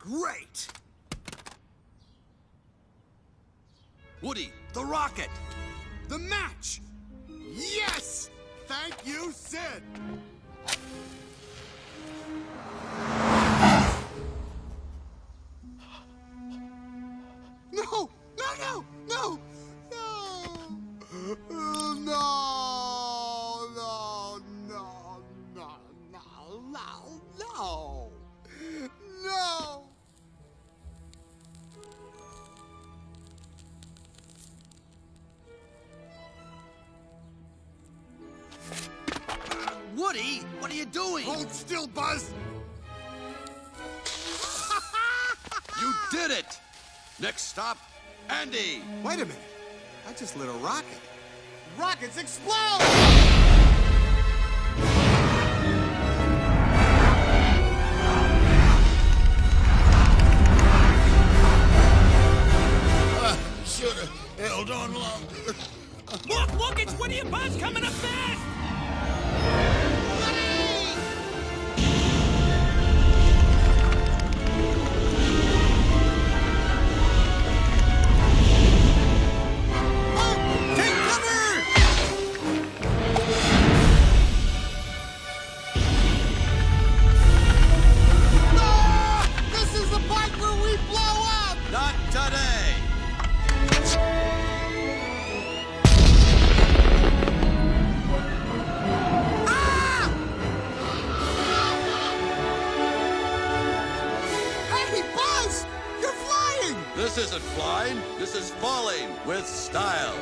Great! Woody, the rocket! The match! Yes! Thank you, Sid! No! No, no! No! No! No! No! No! No! No! No! No! Woody, what are you doing? Hold still, Buzz! You did it! Next stop, Andy! Wait a minute. I just lit a rocket. Rockets explode! Should've held on longer. Look, it's Woody and Buzz coming up fast! This isn't flying, this is falling with style.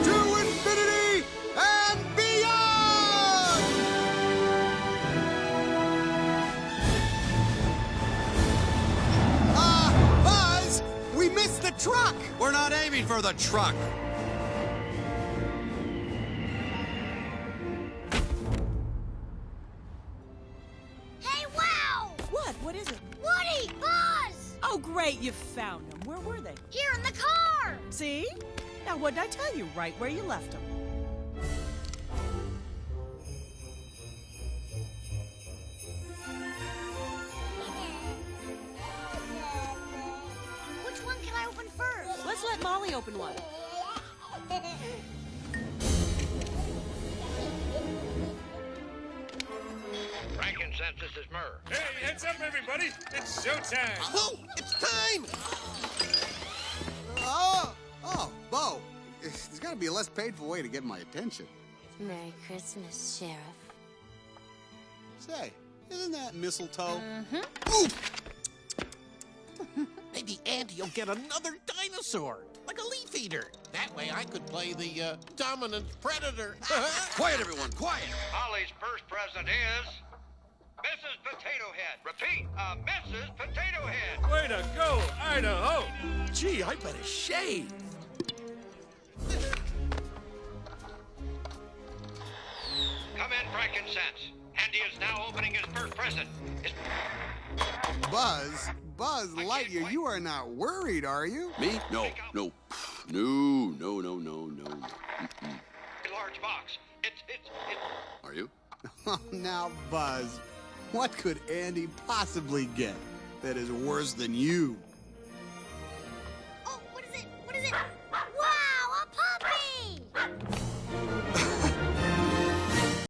To infinity and beyond! Buzz, we missed the truck! We're not aiming for the truck. Hey, wow! What is it? Woody! Buzz! Oh, great, you found them. Where were they? Here in the car! See? Now, what'd I tell you? Right where you left them. Which one can I open first? Let's let Molly open one. Frankincense, this is Myrrh. Hey, heads up, everybody! It's showtime! Oh, it's time! Oh, Bo. There's got to be a less painful way to get my attention. Merry Christmas, Sheriff. Say, isn't that mistletoe? Maybe Andy will get another dinosaur, like a leaf eater. That way I could play the dominant predator. Quiet, everyone, quiet. Holly's first present is Mrs. Potato Head. Repeat, Mrs. Potato Head. Way to go, Idaho! Gee, I better shave. Come in, Frankincense. Andy is now opening his first present. Buzz Lightyear, you are not worried, are you? Me? No. A large box. It's. Are you? Now, Buzz, what could Andy possibly get that is worse than you?